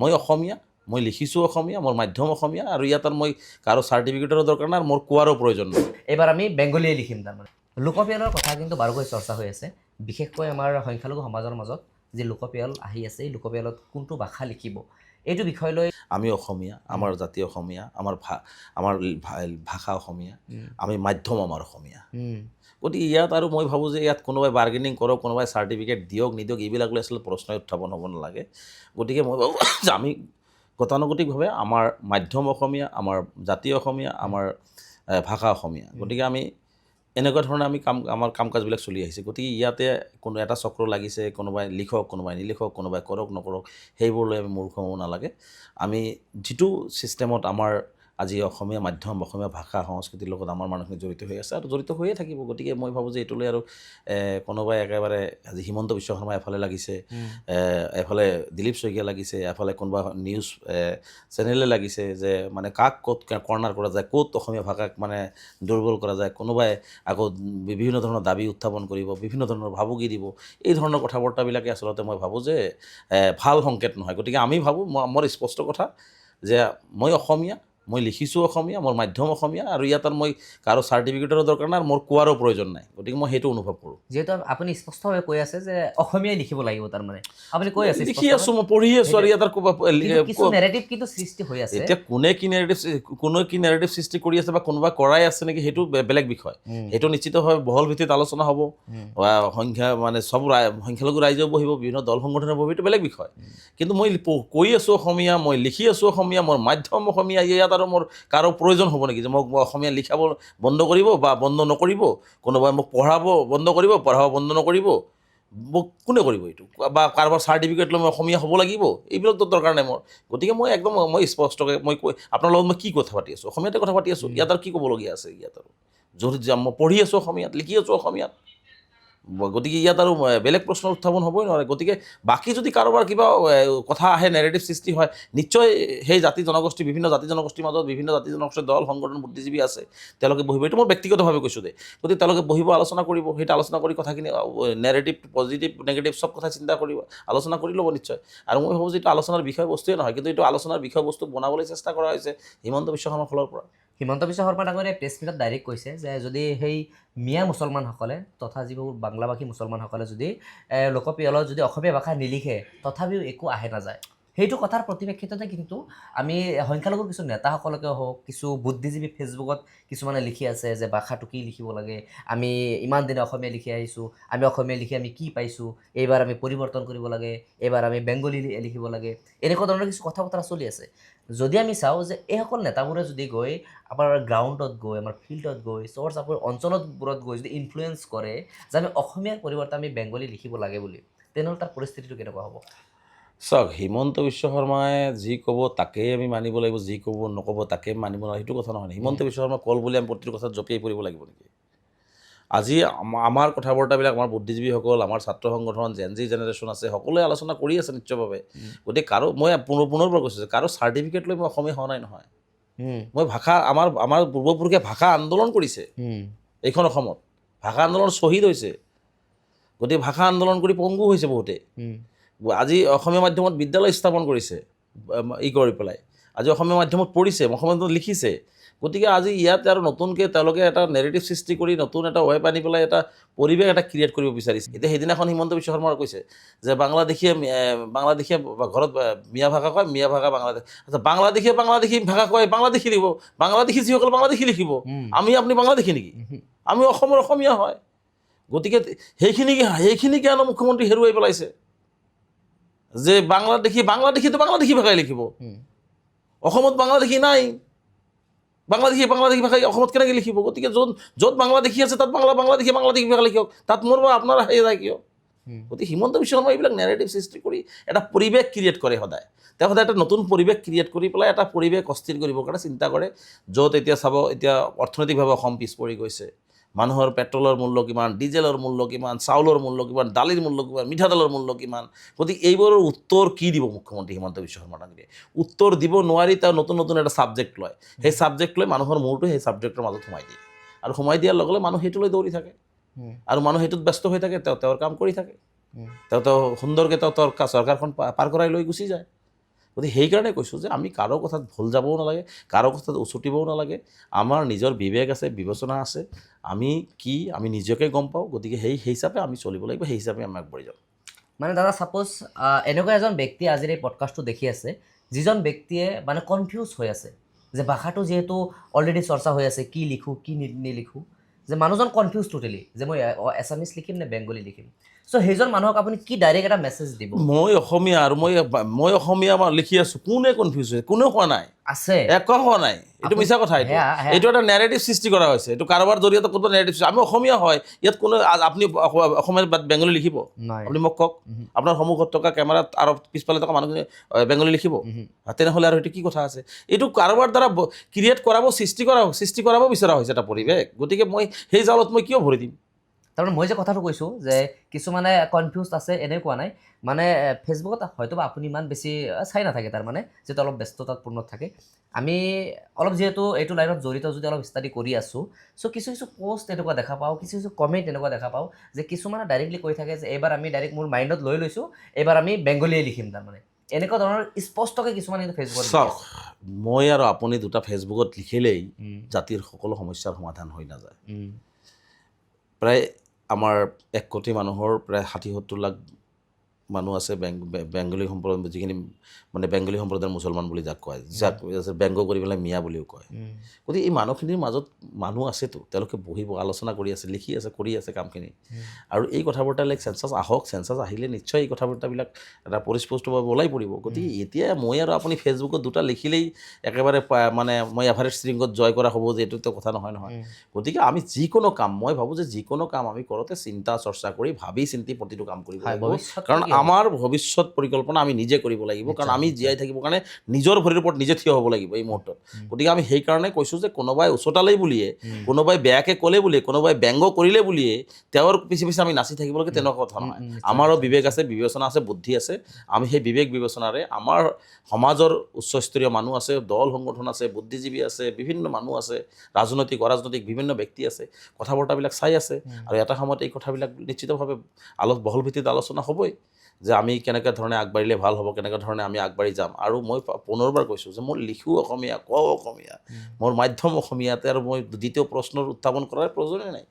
মই অসমীয়া, মই লিখিছোঁ অসমীয়া, মোৰ মাধ্যম অসমীয়া, আৰু ইয়াত আৰু মই কাৰো চাৰ্টিফিকেটৰো দৰকাৰ নাই আৰু মোৰ কোৱাৰো প্ৰয়োজন নাই। এইবাৰ আমি বেংগলীয়ে লিখিম তাৰমানে। লোকপিয়লৰ কথা কিন্তু বাৰুকৈ চৰ্চা হৈ আছে, বিশেষকৈ আমাৰ সংখ্যালঘু সমাজৰ মাজত যি লোকপিয়ল আহি আছে, এই লোকপিয়লত কোনটো ভাষা লিখিব এইটো বিষয় লৈ আমি অসমীয়া, আমাৰ জাতি অসমীয়া, আমাৰ ভাষা অসমীয়া, আমি মাধ্যম আমাৰ অসমীয়া। গতিকে ইয়াত আৰু মই ভাবোঁ যে ইয়াত কোনোবাই বাৰ্গেনিং কৰক, কোনোবাই চাৰ্টিফিকেট দিয়ক নিদিয়ক, এইবিলাক লৈ আচলতে প্ৰশ্নই উত্থাপন হ'ব নালাগে। গতিকে মই ভাবোঁ যে আমি গতানুগতিকভাৱে আমাৰ মাধ্যম অসমীয়া, আমাৰ জাতি অসমীয়া, আমাৰ ভাষা অসমীয়া। গতিকে আমি এনেকুৱা ধৰণে আমাৰ কাম কাজবিলাক চলি আহিছে। গতিকে ইয়াতে কোনো এটা চক্ৰ লাগিছে, কোনোবাই লিখক, কোনোবাই নিলিখক, কোনোবাই কৰক নকৰক, সেইবোৰ লৈ আমি মূৰ্খ হ'ব নালাগে। আমি যিটো ছিষ্টেমত আমাৰ আজি অসমীয়া মাধ্যম, অসমীয়া ভাষা সংস্কৃতিৰ লগত আমাৰ মানুহখিনি জড়িত হৈ আছে আৰু জড়িত হৈয়ে থাকিব। গতিকে মই ভাবোঁ যে এইটোলৈ আৰু কোনোবাই একেবাৰে আজি হিমন্ত বিশ্ব শৰ্মা এফালে লাগিছে, এফালে দিলীপ শইকীয়া লাগিছে, এফালে কোনোবা নিউজ চেনেলে লাগিছে যে মানে কাক ক'ত কৰ্ণাৰ কৰা যায়, ক'ত অসমীয়া ভাষাক মানে দুৰ্বল কৰা যায়, কোনোবাই আকৌ বিভিন্ন ধৰণৰ দাবী উত্থাপন কৰিব, বিভিন্ন ধৰণৰ ভাবুকি দিব। এই ধৰণৰ কথা বাৰ্তাবিলাকে আচলতে মই ভাবোঁ যে ভাল সংকেত নহয়। গতিকে আমি ভাবোঁ, মোৰ স্পষ্ট কথা যে মই অসমীয়া, মই লিখিছোঁ অসমীয়া, মোৰ মাধ্যম অসমীয়া, আৰু ইয়াত আৰু মই কাৰো চাৰ্টিফিকেটৰো দৰকাৰ নাই আৰু মোৰ কোৱাৰো প্ৰয়োজন নাই। গতিকে মই সেইটো অনুভৱ কৰোঁ। যিহেতু আপুনি স্পষ্টভাৱে কৈ আছে যে অসমীয়াই লিখিব লাগিব তাৰমানে, আপুনি কৈ আছে লিখি আছোঁ, মই পঢ়ি আছোঁ, আৰু ইয়াত আৰু কিছু নেৰেটিভ কিন্তু সৃষ্টি হৈ আছে। এতিয়া কোনে কি নেৰেটিভ সৃষ্টি কৰি আছে বা কোনোবা কৰাই আছে নেকি, সেইটো বেলেগ বিষয়। সেইটো নিশ্চিতভাৱে বহল ভিত্তিত আলোচনা হ'ব, মানে চব সংখ্যালঘু ৰাইজেও বহিব, বিভিন্ন দল সংগঠনে বহিব, এইটো বেলেগ বিষয়। কিন্তু মই কৈ আছোঁ অসমীয়া, মই লিখি আছোঁ অসমীয়া, মোৰ মাধ্যম অসমীয়া, ইয়াত আৰু মোৰ কাৰো প্ৰয়োজন হ'ব নেকি যে মোক অসমীয়া লিখাব বন্ধ কৰিব বা বন্ধ নকৰিব, কোনোবাই মোক পঢ়াব বন্ধ কৰিব, পঢ়াব বন্ধ নকৰিব, মোক কোনে কৰিব এইটো, বা কাৰোবাৰ চাৰ্টিফিকেট লৈ মই অসমীয়া হ'ব লাগিব, এইবিলাকতো দৰকাৰ নাই মোৰ। গতিকে মই স্পষ্টকৈ আপোনাৰ লগত মই কি কথা পাতি আছোঁ, অসমীয়াতে কথা পাতি আছোঁ। ইয়াত আৰু কি ক'বলগীয়া আছে? ইয়াত আৰু যদি মই পঢ়ি আছোঁ অসমীয়াত, লিখি আছোঁ অসমীয়াত, গতিকে ইয়াত আৰু বেলেগ প্ৰশ্ন উত্থাপন হ'বই নোৱাৰে। গতিকে বাকী যদি কাৰোবাৰ কিবা কথা আহে, নেৰেটিভ সৃষ্টি হয়, নিশ্চয় সেই বিভিন্ন জাতি জনগোষ্ঠীৰ মাজত বিভিন্ন জাতি জনগোষ্ঠীৰ দল সংগঠন বুদ্ধিজীৱী আছে, তেওঁলোকে বহিব। এইটো মই ব্যক্তিগতভাৱে কৈছোঁ দে। গতিকে তেওঁলোকে বহিব, আলোচনা কৰিব, সেইটো আলোচনা কৰি কথাখিনি নেৰেটিভ পজিটিভ নেগেটিভ চব কথা চিন্তা কৰিব, আলোচনা কৰি ল'ব নিশ্চয়। আৰু মই ভাবোঁ যে এইটো আলোচনাৰ বিষয়বস্তুৱে নহয়, কিন্তু এইটো আলোচনাৰ বিষয়বস্তু বনাবলৈ চেষ্টা কৰা হৈছে হিমন্ত বিশ্ব শৰ্মাৰ ফালৰ পৰা। হিমন্ত বিশ্ব শৰ্মা ডাঙৰীয়াই প্ৰেছ মিটত ডাইৰেক্ট কৈছে যে যদি সেই মিয়া মুছলমানসকলে তথা যিবোৰ বাংলাভাষী মুছলমানসকলে যদি লোকপিয়লত যদি অসমীয়া ভাষা নিলিখে, তথাপিও একো আহে নাযায়। সেইটো কথাৰ পৰিপ্ৰেক্ষিততে কিন্তু আমি সংখ্যালঘু কিছু নেতাসকলকে হওক, কিছু বুদ্ধিজীৱী ফেচবুকত কিছুমানে লিখি আছে যে ভাষাটো কি লিখিব লাগে, আমি ইমান দিনে অসমীয়া লিখি আহিছোঁ, আমি অসমীয়া লিখি আমি কি পাইছোঁ, এইবাৰ আমি পৰিৱৰ্তন কৰিব লাগে, এইবাৰ আমি বেংগলী লিখিব লাগে, এনেকুৱা ধৰণৰ কিছু কথা বতৰা চলি আছে। যদি আমি চাওঁ যে এইসকল নেতাবোৰে যদি গৈ আমাৰ গ্ৰাউণ্ডত গৈ, আমাৰ ফিল্ডত গৈ, চহৰ চাপৰ অঞ্চলবোৰত গৈ যদি ইনফ্লুৱেঞ্চ কৰে যে আমি অসমীয়াৰ পৰিৱৰ্তে আমি বেংগলী লিখিব লাগে বুলি, তেনেহ'লে তাৰ পৰিস্থিতিটো কেনেকুৱা হ'ব? চাওক, হিমন্ত বিশ্ব শৰ্মাই যি ক'ব তাকেই আমি মানিব লাগিব, যি নক'ব তাকে মানিব লাগিব, সেইটো কথা নহয়। হিমন্ত বিশ্ব শৰ্মা কল বুলি আমি প্ৰতিটো কথাত জঁপিয়াই পৰিব লাগিব নেকি? আজি আমাৰ কথা বাৰ্তাবিলাক আমাৰ বুদ্ধিজীৱীসকল, আমাৰ ছাত্ৰ সংগঠন, জেনজি জেনেৰেশ্যন আছে, সকলোৱে আলোচনা কৰি আছে নিশ্চয়ভাৱে। গতিকে মই পুনৰবাৰ কৈছোঁ যে কাৰো চাৰ্টিফিকেট লৈ মই অসমীয়া হোৱা নাই নহয়। মই আমাৰ পূৰ্বপুৰুষে ভাষা আন্দোলন কৰিছে এইখন অসমত, ভাষা আন্দোলন শ্বহীদ হৈছে। গতিকে ভাষা আন্দোলন কৰি পংগু হৈছে বহুতে। আজি অসমীয়া মাধ্যমত বিদ্যালয় স্থাপন কৰিছে, কৰি পেলাই আজি অসমীয়া মাধ্যমত পঢ়িছে, অসমীয়া মাধ্যমত লিখিছে। গতিকে আজি ইয়াত আৰু নতুনকৈ তেওঁলোকে এটা নেৰেটিভ সৃষ্টি কৰি নতুন এটা ৱেব আনি পেলাই এটা পৰিৱেশ এটা ক্ৰিয়েট কৰিব বিচাৰিছে। এতিয়া সেইদিনাখন হিমন্ত বিশ্ব শৰ্মাই কৈছে যে বাংলাদেশীয়ে ঘৰত মিয়া ভাষা কয়, মিয়া ভাষা বাংলাদেশ, আচ্ছা বাংলাদেশী ভাষা কয়, বাংলাদেশী লিখিব, বাংলাদেশী যিসকল বাংলাদেশী লিখিব, আপুনি বাংলাদেশী নেকি? আমি অসমৰ অসমীয়া হয়। গতিকে সেইখিনিকে মুখ্যমন্ত্ৰী হেৰুৱাই পেলাইছে যে বাংলাদেশীতো বাংলাদেশী ভাষাই লিখিব, অসমত বাংলাদেশী নাই, বাংলাদেশী ভাষাই অসমত কেনেকৈ লিখিব? গতিকে য'ত বাংলাদেশী আছে তাত বাংলাদেশী ভাষা লিখক, তাত মোৰ বা আপোনাৰ সেই যায় কিয়? গতিকে হিমন্ত বিশ্ব শৰ্মা এইবিলাক নেৰেটিভ সৃষ্টি কৰি এটা পৰিৱেশ ক্ৰিয়েট কৰে সদায়। তেওঁ সদায় এটা নতুন পৰিৱেশ ক্ৰিয়েট কৰি পেলাই এটা পৰিৱেশ অস্থিৰ কৰিবৰ কাৰণে চিন্তা কৰে, য'ত এতিয়া চাব, এতিয়া অৰ্থনৈতিকভাৱে অসম পিছ পৰি গৈছে। মানুহৰ পেট্ৰলৰ মূল্য কিমান, ডিজেলৰ মূল্য কিমান, চাউলৰ মূল্য কিমান, দালিৰ মূল্য কিমান, মিঠাতেলৰ মূল্য কিমান। গতিকে এইবোৰৰ উত্তৰ কি দিব মুখ্যমন্ত্ৰী হিমন্ত বিশ্ব শৰ্মা ডাঙৰীয়াই? উত্তৰ দিব নোৱাৰি তেওঁ নতুন এটা ছাবজেক্ট লয়, সেই ছাবজেক্ট লৈ মানুহৰ মূৰটো সেই ছাবজেক্টৰ মাজত সোমাই দিয়ে, আৰু সোমাই দিয়াৰ লগে লগে মানুহ সেইটো লৈ দৌৰি থাকে, আৰু মানুহ সেইটোত ব্যস্ত হৈ থাকে, তেওঁৰ কাম কৰি থাকে, তেওঁ সুন্দৰকৈ তেওঁৰ চৰকাৰখন পাৰ কৰাই লৈ গুচি যায়। গতিকে সেইকাৰণে কৈছোঁ যে আমি কাৰো কথাত ভুল যাবও নালাগে, কাৰো কথাত উচুটিবও নালাগে। আমাৰ নিজৰ বিবেক আছে, বিবেচনা আছে, আমি নিজকে গম পাওঁ। গতিকে সেই হিচাপে আমি চলিব লাগিব, সেই হিচাপে আমি আগবাঢ়ি যাম। মানে দাদা ছাপ'জ এনেকুৱা এজন ব্যক্তি আজিৰ এই পডকাষ্টটো দেখি আছে, যিজন ব্যক্তিয়ে মানে কনফিউজ হৈ আছে যে ভাষাটো যিহেতু অলৰেডি চৰ্চা হৈ আছে, কি লিখোঁ কি নিলিখোঁ, যে মানুহজন কনফিউজ টোটেলি যে মই এছামিছ লিখিম নে বেংগলী লিখিম। চ' সেইজন মানুহক আপুনি কি ডাইৰেক্ট এটা মেছেজ দিব? মই অসমীয়া আৰু মই অসমীয়া লিখি আছোঁ, কোনে কনফিউজ হৈছে? কোনেও কোৱা নাই, আছে একো হোৱা নাই। এইটো মিছা কথা। এইটো এটা নেৰেটিভ সৃষ্টি কৰা হৈছে, এইটো কাৰোবাৰ জৰিয়তে ক'ৰবাত নেৰেটিভ। আমি অসমীয়া হয়, ইয়াত কোনো আপুনি অসমীয়া বাদ বেংগলী লিখিব? নাই। আপুনি মোক কওক, আপোনাৰ সন্মুখত থকা কেমেৰাত আৰু পিছফালে থকা মানুহখিনি বেংগলী লিখিব? তেনেহ'লে আৰু এইটো কি কথা আছে? এইটো কাৰোবাৰ দ্বাৰা ক্ৰিয়েট কৰাব, সৃষ্টি কৰাব বিচৰা হৈছে এটা পৰিৱেশ। গতিকে মই সেই জালত মই কিয় ভৰি দিম? তাৰমানে মই যে কথাটো কৈছোঁ যে কিছুমানে কনফিউজ আছে এনেই কোৱা নাই, মানে ফেচবুকত হয়তো বা আপুনি ইমান বেছি চাই নাথাকে, তাৰমানে যিহেতু অলপ ব্যস্ততাপূৰ্ণ থাকে। আমি অলপ যিহেতু এইটো লাইনত জড়িত, যদি অলপ ষ্টাডি কৰি আছোঁ, চ' কিছু পষ্ট এনেকুৱা দেখা পাওঁ, কিছু কমেণ্ট এনেকুৱা দেখা পাওঁ যে কিছুমানে ডাইৰেক্টলি কৈ থাকে যে এইবাৰ আমি ডাইৰেক্ট মোৰ মাইণ্ডত লৈ লৈছোঁ, এইবাৰ আমি বেংগলীয়ে লিখিম। তাৰমানে এনেকুৱা ধৰণৰ স্পষ্টকৈ কিছুমানে কিন্তু ফেচবুকত চাওক, মই আৰু আপুনি দুটা ফেচবুকত লিখিলেই জাতিৰ সকলো সমস্যাৰ সমাধান হৈ নাযায়। প্ৰায় আমাৰ 1 কোটি মানুহৰ প্ৰায় 60-70 লাখ মানুহ আছে বেংগলী সম্প্ৰদায়, যিখিনি মানে বেংগলী সম্প্ৰদায়ৰ মুছলমান বুলি যাক কয়, যাক ব্যংগ কৰি পেলাই মিয়া বুলিও কয়। গতিকে এই মানুহখিনিৰ মাজত মানুহ আছেতো, তেওঁলোকে বহিব, আলোচনা কৰি আছে, লিখি আছে, কৰি আছে কামখিনি। আৰু এই কথা বাৰ্তাবিলাক চেঞ্চাছ আহক, চেঞ্চাছ আহিলে নিশ্চয় এই কথা বাৰ্তাবিলাক এটা পৰিস্পষ্টভাৱে ওলাই পৰিব। গতিকে এতিয়া মই আৰু আপুনি ফেচবুকত দুটা লিখিলেই একেবাৰে মানে মই এভাৰেষ্ট শৃংগত জয় কৰা হ'ব, যে এইটোতো কথা নহয়। গতিকে আমি যিকোনো কাম, মই ভাবোঁ যে যিকোনো কাম আমি কৰোঁতে চিন্তা চৰ্চা কৰি ভাবি চিন্তি প্ৰতিটো কাম কৰিব লাগিব। কাৰণ আমাৰ ভৱিষ্যত পৰিকল্পনা আমি নিজে কৰিব লাগিব, কাৰণ আমি জীয়াই থাকিবৰ কাৰণে নিজৰ ভৰিৰ ওপৰত নিজে থিয় হ'ব লাগিব এই মুহূৰ্তত। গতিকে আমি সেইকাৰণে কৈছোঁ যে কোনোবাই উচতালেই বুলিয়ে, কোনোবাই বেয়াকৈ ক'লে বুলিয়ে, কোনোবাই ব্যংগ কৰিলে বুলিয়ে তেওঁৰ পিছে পিছে আমি নাচি থাকিব লাগে, তেনেকুৱা কথা নহয়। আমাৰো বিবেক আছে, বিবেচনা আছে, বুদ্ধি আছে। আমি সেই বিবেক বিবেচনাৰে আমাৰ সমাজৰ উচ্চস্তৰীয় মানুহ আছে, দল সংগঠন আছে, বুদ্ধিজীৱী আছে, বিভিন্ন মানুহ আছে, ৰাজনৈতিক অৰাজনৈতিক বিভিন্ন ব্যক্তি আছে, কথা বতৰাবিলাক চাই আছে। আৰু এটা সময়ত এই কথাবিলাক নিশ্চিতভাৱে বহল ভিত্তিত আলোচনা হ'বই, যে আমি কেনেকুৱা ধৰণে আগবাঢ়িলে ভাল হ'ব, কেনেকুৱা ধৰণে আমি আগবাঢ়ি যাম। আৰু মই পুনৰবাৰ কৈছোঁ যে মই লিখোঁ অসমীয়া, কওঁ অসমীয়া, মোৰ মাধ্যম অসমীয়াতে, আৰু মই দ্বিতীয় প্ৰশ্নৰ উত্থাপন কৰাৰ প্ৰয়োজনেই নাই।